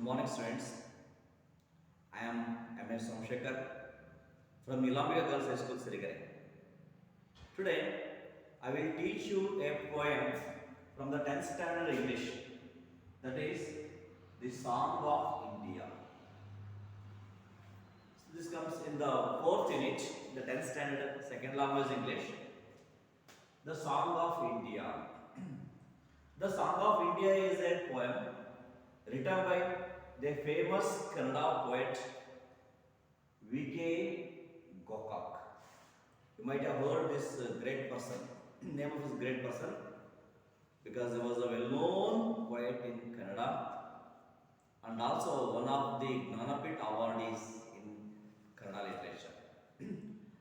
morning, students. I am M.S. Somshekar from Nilambika Girls High School, Sirigare. Today, I will teach you a poem from the 10th standard English. That is the Song of India. So this comes in the 4th unit, the 10th standard, second language English. The Song of India. The Song of India is a poem written by the famous Kannada poet V.K. Gokak. You might have heard this great person, name of this great person, because he was a well-known poet in Kannada and also one of the Gnanapith awardees in Kannada literature.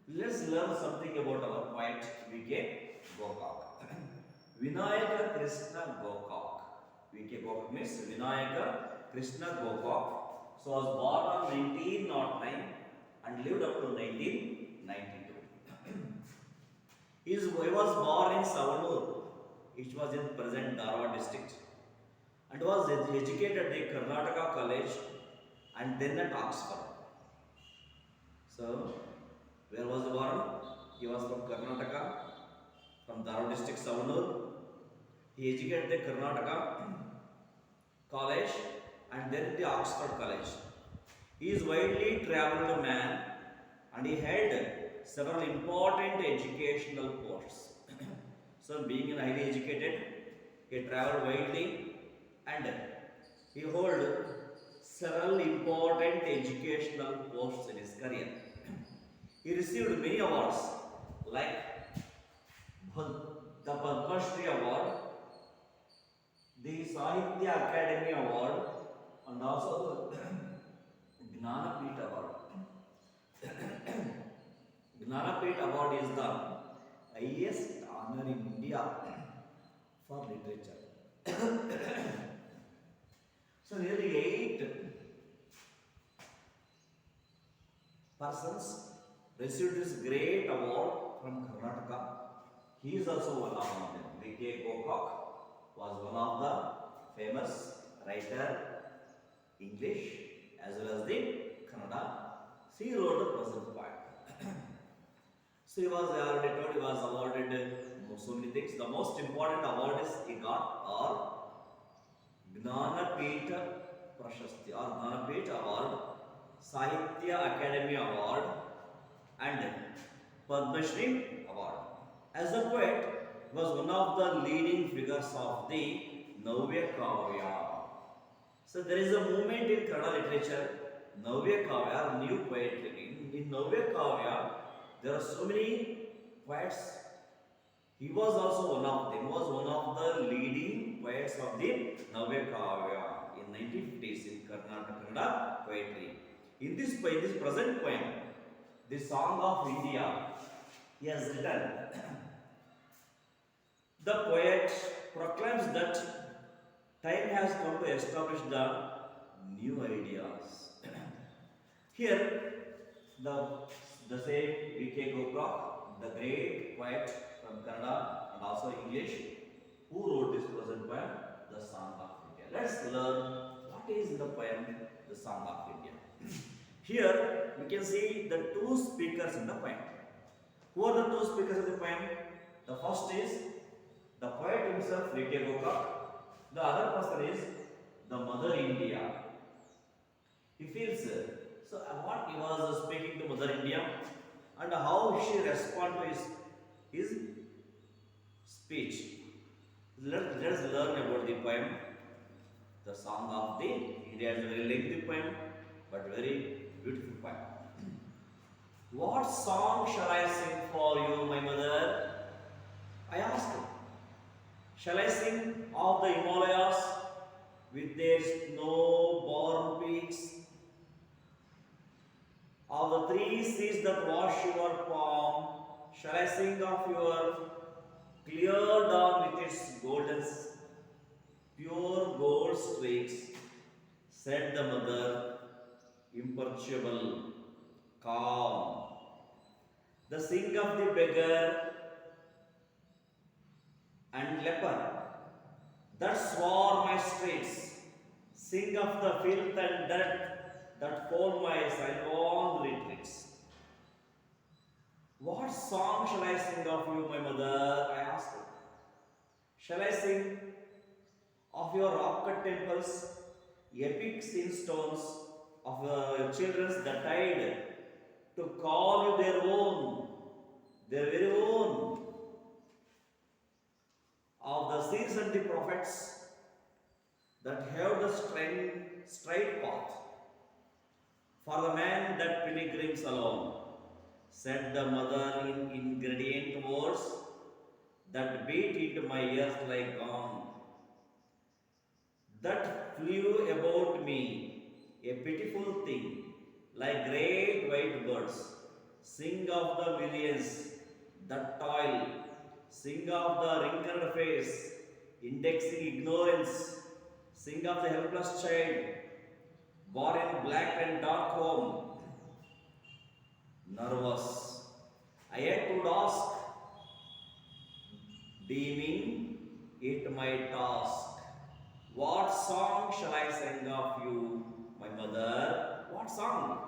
Let's learn something about our poet V.K. Gokak. Vinayaka Krishna Gokak. V.K. Gokak means Vinayaka Krishna Gokak. So was born on 1909 and lived up to 1992. He was born in Savanur, which was in present Dharwad district, and was educated at the Karnataka College and then at Oxford. So, where was he born? He was from Karnataka, from Dharwad district, Savanur. He educated at the Karnataka College and then the Oxford College. He is widely travelled man and he held several important educational posts. So, being highly educated, he travelled widely and he held several important educational posts in his career. He received many awards like the Padma Shri Award, the Sahitya Academy Award, and also the Gnanapith Award. Gnanapith Award is the highest honor in India for literature. So nearly 8 persons received this great award from Karnataka. He is also one of them. V.K. Gokak was one of the famous writer, English as well as the Kannada. So he wrote the present poem. So he was, I already told, he was awarded so many things. The most important award is he got are Gnanapith Prashasti or Gnanapith Award, Sahitya Academy Award, and Padma Shri Award. As a poet, he was one of the leading figures of the Navya Kavya. So there is a movement in Kannada literature, Navya Kavya, new poetry. In Navya Kavya, there are so many poets. He was also one of them. He was one of the leading poets of the Navya Kavya in 1950s in Kannada poetry. In this present poem, the Song of India, he has written. The poet proclaims that time has come to establish the new ideas. Here, the same V.K. Gokak, the great poet from Kannada and also English, who wrote this present poem, The Song of India. Let's learn what is in the poem, The Song of India. Here, we can see the two speakers in the poem. Who are the two speakers of the poem? The first is the poet himself, V.K. Gokak. The other person is the Mother India. He feels so what he was speaking to Mother India and how she responded to his speech. Let's learn about the poem, The Song of the India. It's a very lengthy poem, but very beautiful poem. What song shall I sing for you, my mother? I asked her. Shall I sing of the Himalayas with their snow-born peaks, of the 3 seas that wash your palm? Shall I sing of your clear dawn with its golden, pure gold streaks? Said the mother, imperturbable, calm. The sing of the beggar and leper that swore my streets, Sing of the filth and dirt that fold my silent retreats. What song shall I sing of you, my mother? I asked her. Shall I sing of your rock-cut temples, epic sin stones of your children that died to call you their own, their very own, of the seers and the prophets that have the straight path for the man that pilgrims alone, said the mother in ingredient words that beat into my ears like gong, that flew about me, a pitiful thing, like great white birds. Sing of the millions that toil, sing of the wrinkled face, indexing ignorance, sing of the helpless child, born in black and dark home, nervous. I yet would ask, deeming it my task. What song shall I sing of you, my mother? What song?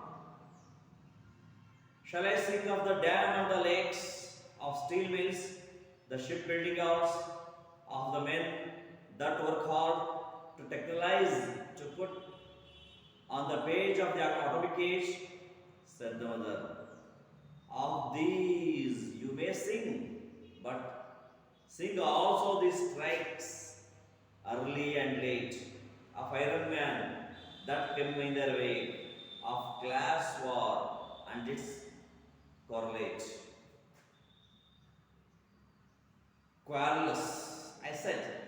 Shall I sing of the dam and the lakes, of steel mills, the shipbuilding yards, of the men that work hard to technologize, to put on the page of the atomic age, said the mother. Of these you may sing, but sing also the strikes, early and late, of Iron Man that came in their way, of class war and its correlate. Querulous, I said,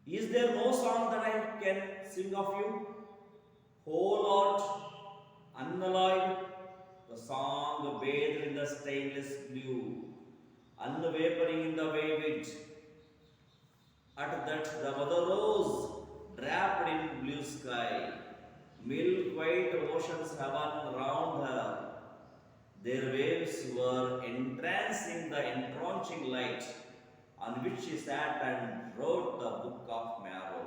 is there no song that I can sing of you? Whole art, unalloyed, the song bathed in the stainless blue, unwavering in the waves. At that the mother rose, draped in blue sky, milk white oceans heaven round her. Their waves were entrancing the entrenching light on which she sat and wrote the book of marrow.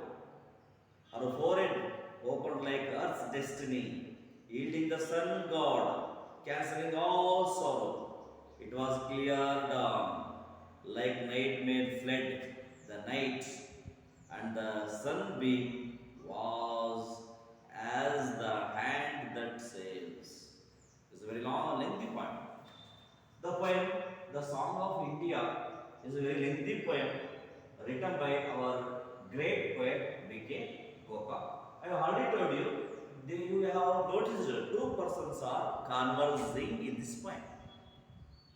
Her forehead opened like earth's destiny, yielding the sun god, cancelling all sorrow. It was clear dawn, like nightmare fled the night, and the sunbeam was as the hand that sails. It's a very long, lengthy poem. The poem, The Song of India, is a very lengthy poem written by our great poet B.K. Goka. I have already told you, you have noticed two persons are conversing in this poem.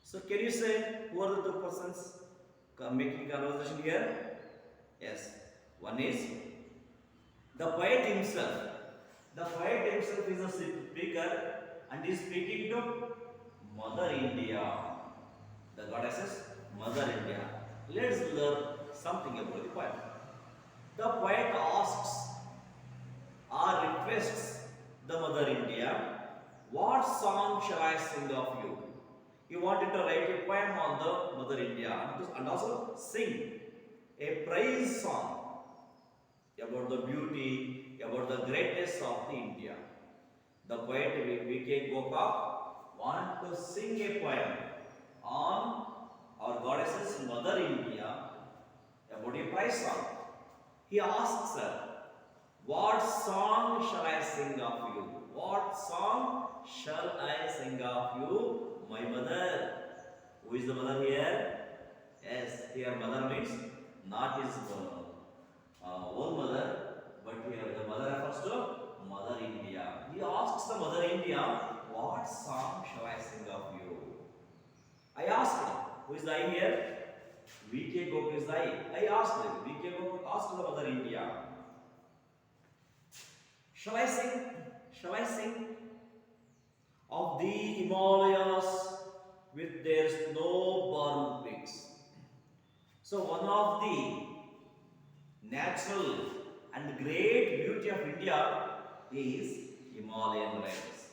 So can you say who are the two persons making conversation here? Yes. One is the poet himself. The poet himself is a speaker and is speaking to Mother India. The goddesses Mother India. Let's learn something about the poem. The poet asks or requests the Mother India, what song shall I sing of you? He wanted to write a poem on the Mother India and also sing a praise song about the beauty, about the greatness of the India. The poet V.K. Goka wanted to sing a poem on our goddess's Mother India about a praise song. He asks her, what song shall I sing of you? What song shall I sing of you, my mother? Who is the mother here? Yes, here mother means not his own mother, but here the mother refers to Mother India. He asks the Mother India, what song shall I sing of you? I asked him, who is the I here? V.K. Goka is the I asked him, V.K. Goka asked the Mother India, shall I sing of the Himalayas with their snow-bound peaks? So one of the natural and great beauty of India is Himalayan ranges.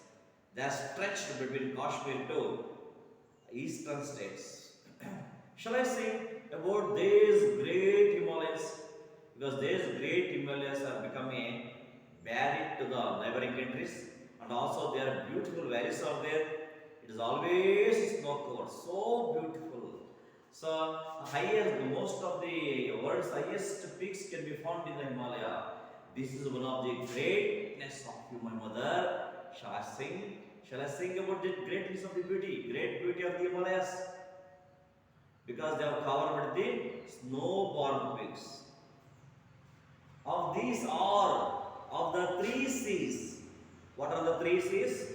They are stretched between Kashmir to eastern states. Shall I sing about these great Himalayas because these great Himalayas are becoming a barrier to the neighboring countries, and also there are beautiful valleys out there. It is always snow covered, so beautiful. So highest, most of the world's highest peaks can be found in the Himalaya. This is one of the greatness of you, my mother. Shall I sing? Shall I sing about the greatness of the beauty, great beauty of the Himalayas? Because they are covered with the snow-born peaks. Of these are of the three seas. What are the three seas?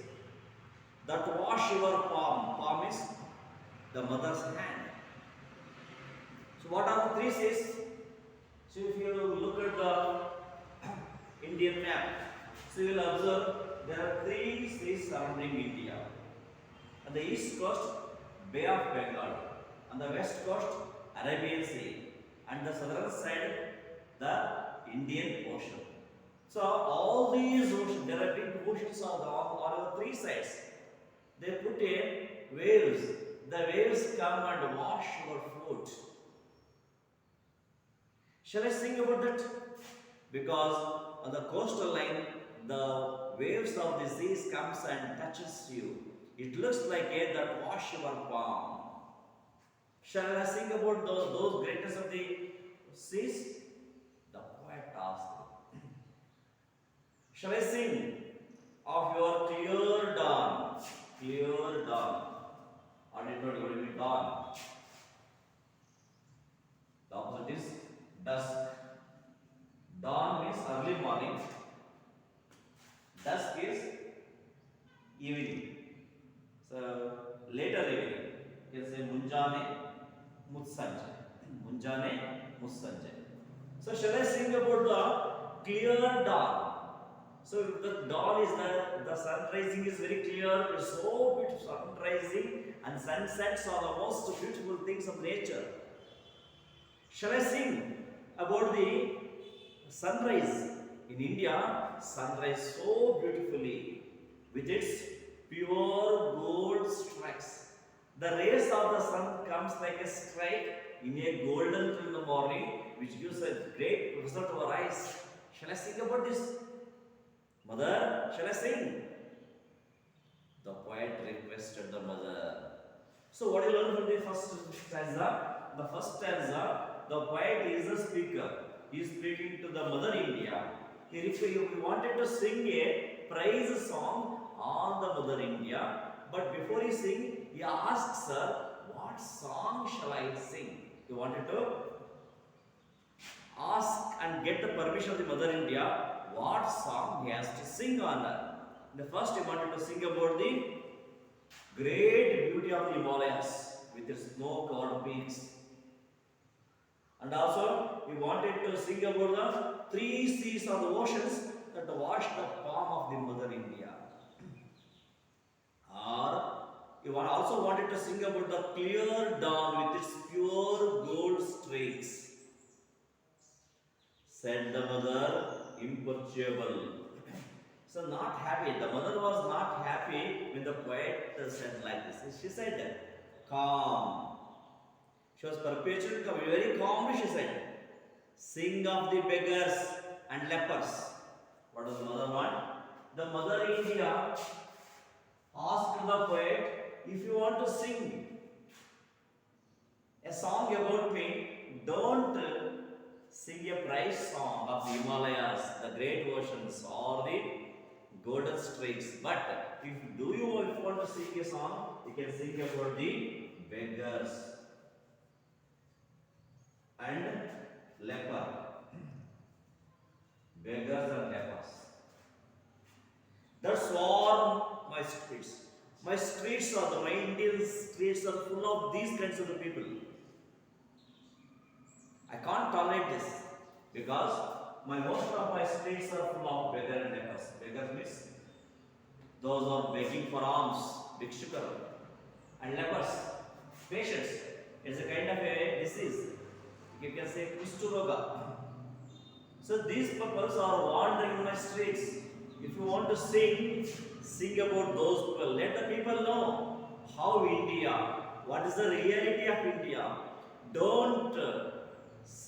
That wash your palm. Palm is the mother's hand. So what are the three seas? So if you look at the Indian map, so you will observe there are three seas surrounding India. On the east coast, Bay of Bengal. On the west coast, Arabian Sea. And the southern side, the Indian Ocean. So all these oceans, there are big oceans on the three sides. They put in waves. The waves come and wash your foot. Shall I sing about that? Because on the coastal line, the waves of the seas comes and touches you. It looks like a that wash your palm. Shall I sing about those greatness of the seas? The poet asked. Shall I sing of your clear dawn? Clear dawn. Or did not even dawn. The opposite is dusk. Dawn means early morning. Dusk is evening. So later evening. You can say Munjane Mutsanje. Munjane Mutsanje. So shall I sing about the clear dawn? So the dawn is the sun rising is very clear, it's so beautiful, sun rising and sunsets are the most beautiful things of nature. Shall I sing about the sunrise? In India, sunrise so beautifully with its pure gold stripes. The rays of the sun comes like a strike in a golden tone in the morning, which gives a great result to our eyes. Shall I sing about this? Mother, shall I sing? The poet requested the mother. So what do you learn from the first stanza? The first stanza, the poet is a speaker. He is speaking to the mother India. He wanted to sing a praise song on the mother India. But before he sing, he asks her, what song shall I sing? He wanted to ask and get the permission of the mother India what song he has to sing on her. The first he wanted to sing about the great beauty of the Himalayas with its snow-covered peaks. And also he wanted to sing about the three seas of the oceans that wash the palm of the mother India. Or he also wanted to sing about the clear dawn with its pure gold streaks. Said the mother, imperturbable. So not happy. The mother was not happy when the poet said like this. She said, calm. She was perpetually calm, very calmly she said, sing of the beggars and lepers. What does the mother want? The mother India asked the poet, if you want to sing a song about me, don't sing a praise song of the Himalayas, the great oceans, or the golden streaks. But if you want to sing a song, you can sing about the beggars and leper. Beggars and lepers. That swarm my streets. My streets are the Indian streets are full of these kinds of the people. I can't tolerate this because most of my streets are full of beggars and lepers. Beggars means those who are begging for alms, bhikshukar, and lepers, patients. It's a kind of a disease. You can say Kushturoga. So these people are wandering in my streets. If you want to sing about those people. Let the people know how India, what is the reality of India. Don't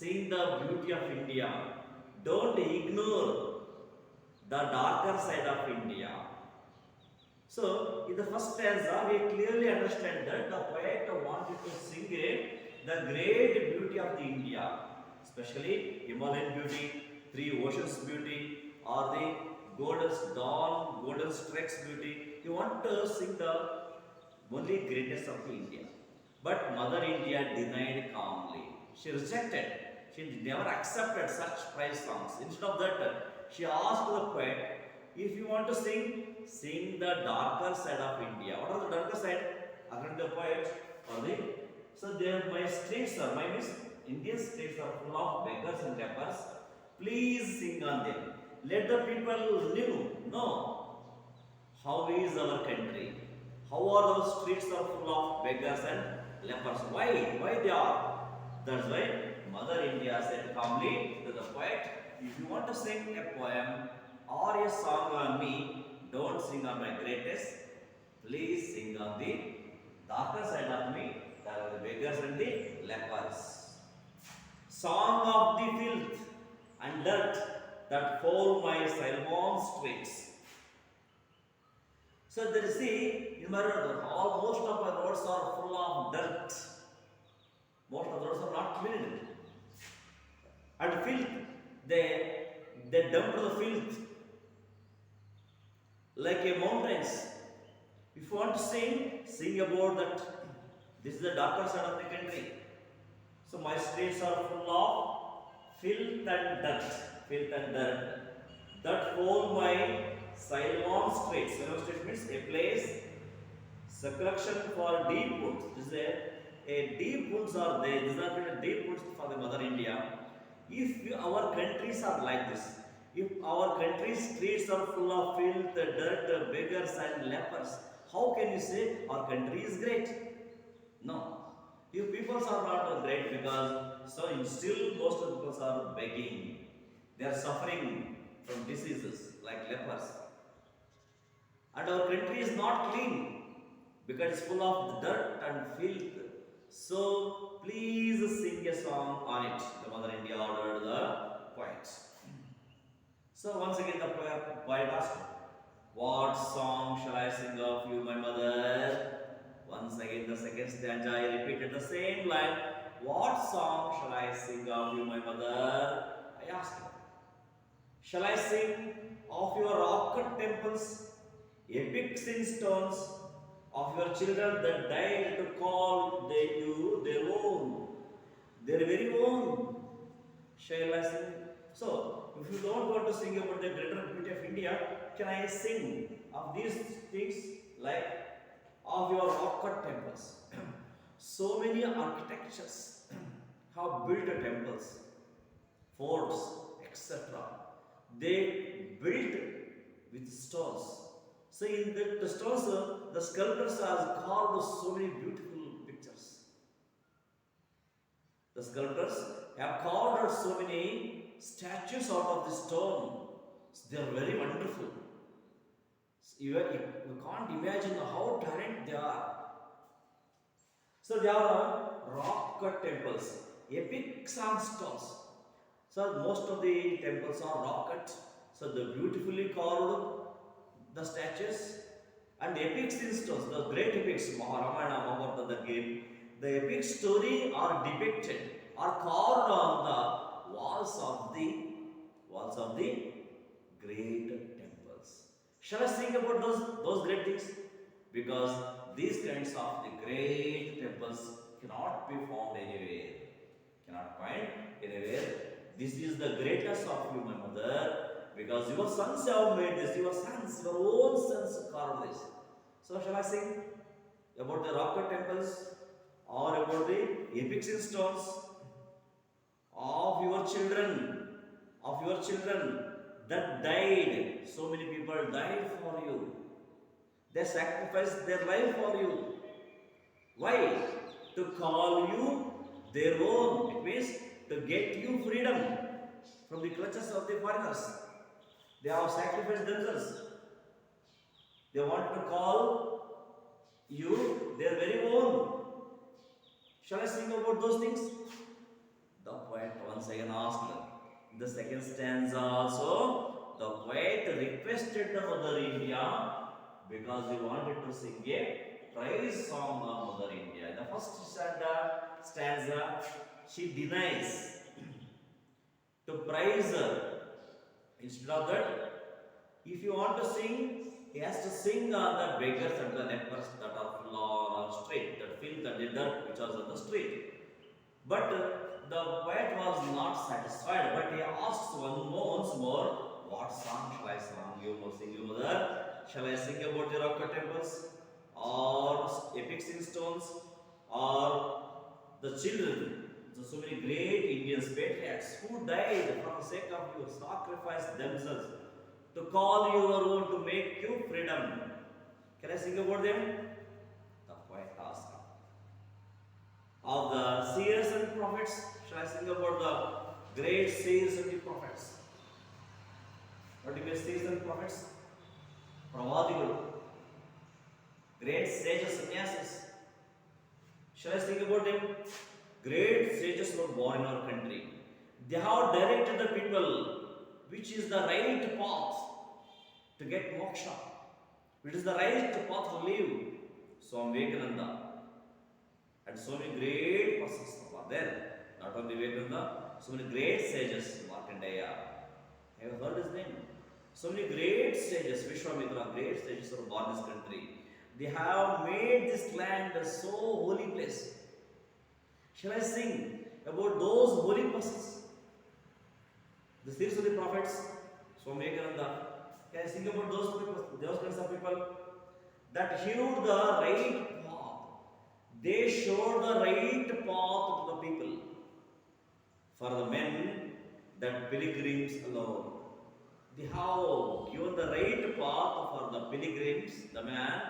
sing the beauty of India. Don't ignore the darker side of India. So, in the first stanza, we clearly understand that the poet wanted to sing the great beauty of the India, especially Himalayan beauty, three oceans beauty, or the golden dawn, golden stretch beauty. He wanted to sing the only greatness of the India. But Mother India denied calmly. She rejected. She never accepted such praise songs. Instead of that, she asked the poet, if you want to sing, sing the darker side of India. What are the darker side? According to the poet, or the so there my streets are my means Indian streets are full of beggars and lepers. Please sing on them. Let the people know how is our country. How are those streets are full of beggars and lepers? Why? Why they are? That's why Mother India said calmly to the poet, if you want to sing a poem or a song on me, don't sing on my greatest. Please sing on the darker side of me, that are the beggars and the lepers. Song of the filth and dirt that foul my Salmon streets. So there you see, in my road, most of my roads are full of dirt. Most of the roads are not cleaned. And filth, they dump the filth like a mountains. If you want to sing about that. This is the darker side of the country. So my streets are full of filth and dirt. Filth and dirt. That foul my Ceylon streets. Ceylon streets means a place, circulation for deep woods. This is a deep woods are there. These are deep woods for the Mother India. If our countries are like this, if our country's streets are full of filth, dirt, beggars and lepers, how can you say our country is great? No. You peoples are not great because so still most of the people are begging. They are suffering from diseases like lepers. And our country is not clean because it's full of dirt and filth. So please sing a song on it. The Mother India ordered the poet. So once again the poet asked, what song shall I sing of you, my mother? Once again the second stanza I repeated the same line. What song shall I sing of you, my mother? I asked her. Shall I sing of your rock-cut temples, epics in stones, of your children that died to call you their own, their very own? Shall I sing? So, if you don't want to sing about the greater beauty of India, can I sing of these things like of your rock-cut temples? So many architectures have built temples, forts, etc. They built with stones. So in the stones, the sculptors have carved so many beautiful pictures. The sculptors have carved out so many statues out of the stone. So they are very wonderful. So you can't imagine how talented they are. So they are rock-cut temples, epic sandstones. So most of the temples are rock-cut. So the beautifully carved the statues and epics in stones, the great epics, Maharayana, Mahabharata, the epic story are depicted, are carved on the walls of the great temples. Shall I sing about those great things? Because these kinds of the great temples cannot be found anywhere. Cannot find anywhere. This is the greatness of you, my mother. Because your sons have made this, your own sons carved this. So shall I sing about the rock-cut temples or about the epics in stones of your children that died? So many people died for you. They sacrificed their life for you. Why? To call you their own. It means to get you freedom from the clutches of the foreigners. They have sacrificed themselves. They want to call you their very own. Shall I sing about those things? The poet once again asked. In the second stanza also, the poet requested the Mother India because he wanted to sing a praise song of Mother India. In the first stanza, she denies to praise her. Instead of that, if you want to sing, he has to sing on the beggars and the lepers that are on the street, that filth and the dirt which was on the street. But the poet was not satisfied, but he asked once more, what song shall I sing you, mother? Shall I sing about the rock temples, or epic sing stones, or the children? So many great Indian patriots who died for the sake of you, sacrificed themselves to call your own, to make you freedom. Can I sing about them? The poet asked. Of the seers and prophets, shall I sing about the great seers and the prophets? What do you mean seers and prophets? Pravadigalu, great sages, sannyasis. Shall I sing about them? Great sages were born in our country. They have directed the people which is the right path to get moksha, which is the right path to live. Swami Vivekananda and so many great persons are there. Not only Vivekananda, so many great sages, Markandeya. Have you heard his name? So many great sages, Vishwamitra, great sages are born in this country. They have made this land a so holy place. Shall I sing about those holy persons? The series of the prophets, Swami Vivekananda. Can I sing about those people, those kinds of people that hewed the right path? They showed the right path to the people. For the men, that pilgrims alone. They have given the right path for the pilgrims, the man,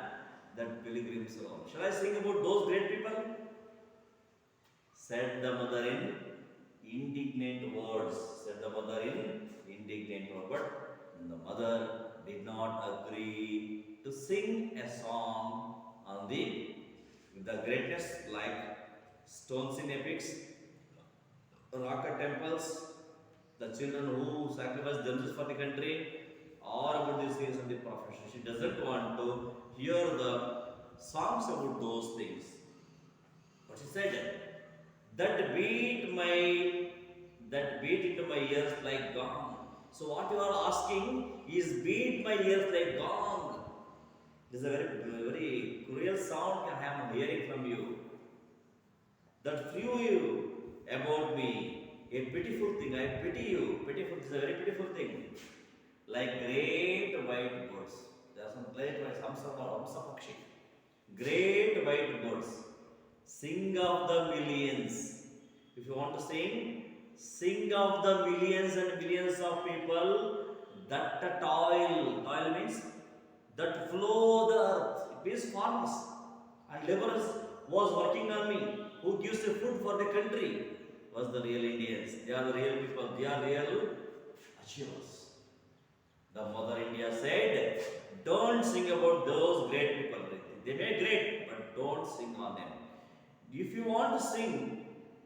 that pilgrims alone. Shall I sing about those great people? Said the mother in indignant words. Said the mother in indignant words. But the mother did not agree to sing a song on the greatness like stones in epics, rock temples, the children who sacrificed themselves for the country, or about the sins of the profession. She doesn't want to hear the songs about those things. But she said, that beat into my ears like gong. So what you are asking is beat my ears like gong. This is a very cruel sound I am hearing from you. That flew you about me. A pitiful thing, I pity you. Pitiful, this is a very pitiful thing. Like great white birds. There are some great white, Hamsa Pakshi. Great white birds. Sing of the millions. If you want to sing of the millions and billions of people that toil means that flow the earth. It means farmers and laborers was working on me, who gives the food for the country, was the real Indians. They are the real people. They are real achievers. The Mother India said, don't sing about those great people. They may be great, but don't sing on them. If you want to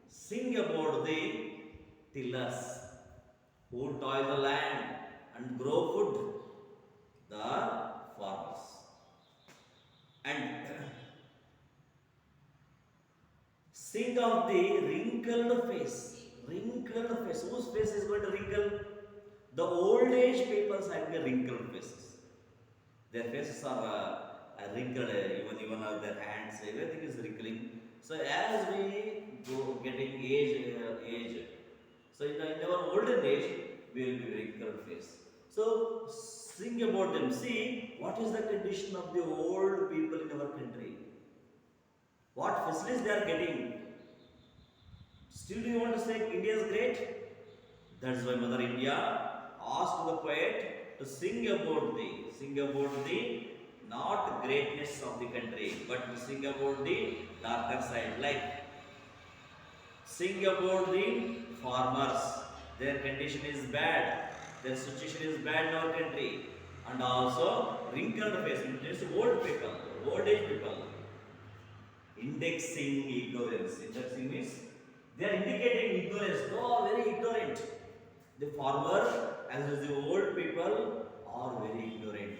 sing about the tillers who toil the land and grow food, the farmers. And sing of the wrinkled face. Wrinkled face. Whose face is going to wrinkle? The old age people having the wrinkled faces. Their faces are wrinkled, even their hands, everything is wrinkling. So as we go getting age, so in our olden age, we will be wrinkled face. So sing about them. See what is the condition of the old people in our country. What facilities they are getting. Still do you want to say India is great? That's why Mother India asked the poet to sing about the not greatness of the country, but to sing about the darker side. Like sing about the farmers. Their condition is bad. Their situation is bad in our country. And also wrinkled face. It is old people, old age people. Indexing ignorance. Indexing means they are indicating ignorance. They are very ignorant. The farmer as well as the old people are very ignorant.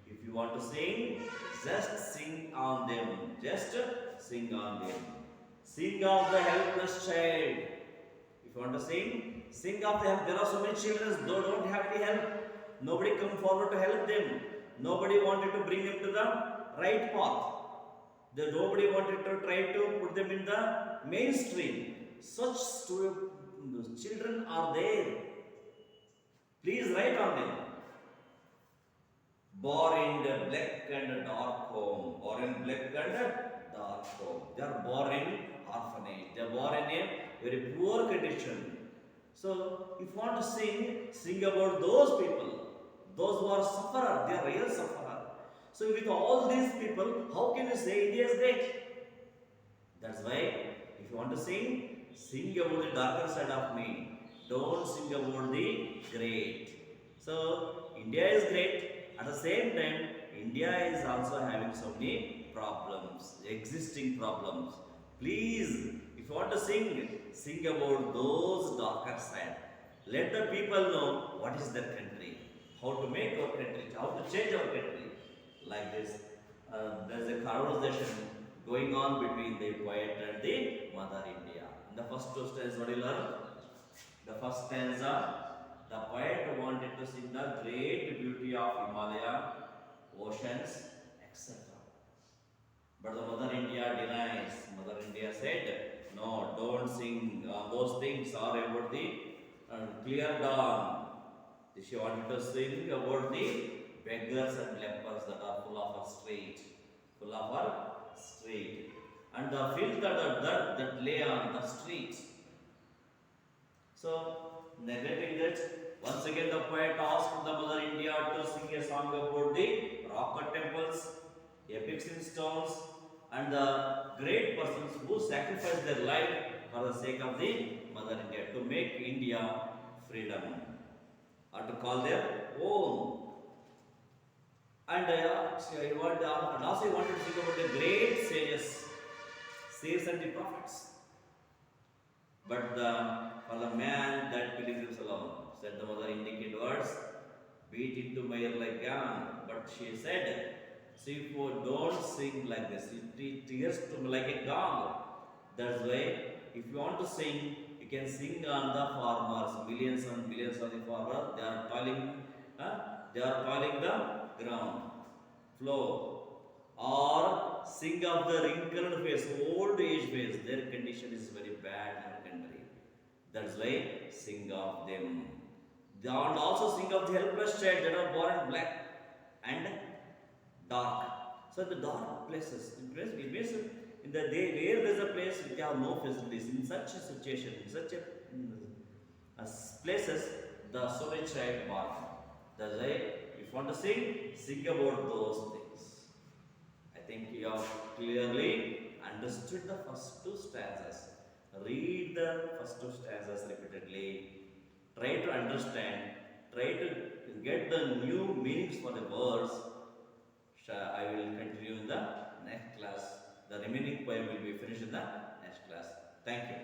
If you want to sing, just sing on them. Just sing on them. Sing of the helpless child. If you want to sing, sing of the help. There are so many children who don't have any help. Nobody come forward to help them. Nobody wanted to bring them to the right path. Nobody wanted to try to put them in the mainstream. Such children are there. Please write on them. Born in the black and dark home. Born in black and dark home. They are born in orphanage. They are born in a very poor condition. So, if you want to sing, sing about those people. Those who are sufferer. They are real sufferer. So, with all these people, how can you say India is great? That's why, if you want to sing, sing about the darker side of me. Don't sing about the great. So, India is great. At the same time, India is also having so many problems, existing problems. Please, if you want to sing, sing about those darker side. Let the people know what is their country, how to make our country, how to change our country. Like this, there's a conversation going on between the poet and the Mother India. In the first two stanzas, what do you learn? The first stanza, the poet wanted to sing the great beauty of Himalaya, oceans, etc. But the Mother India denies. Mother India said, no, don't sing those things or about the clear dawn. She wanted to sing about the beggars and lepers that are full of our street. Full of our street. And the filth that lay on the street. So, neglecting that, once again the poet asked the Mother India to sing a song about the rock cut temples, epics in stones, and the great persons who sacrificed their life for the sake of the Mother India to make India freedom or to call their own. And also he wanted to sing about the great sages, saints and the prophets. But for the man that pilgrims alone, said the Mother indicated words, beat into my like gong. But she said, see, don't sing like this. It tears to me like a gong. That's why, if you want to sing, you can sing on the farmers. Millions and millions of the farmers, they are toiling the ground, floor. Or sing of the wrinkled face, old age face. Their condition is very bad in our country. That's why sing of them. And also sing of the helpless child that are born in black and dark. So the dark places, it means in the day where there is a place they have no facilities. In such a situation, in such a places, the so many child born. That's why if you want to sing about those things. I think you have clearly understood the first two stanzas. Read the first two stanzas repeatedly. Try to understand. Try to get the new meanings for the words. I will continue in the next class. The remaining poem will be finished in the next class. Thank you.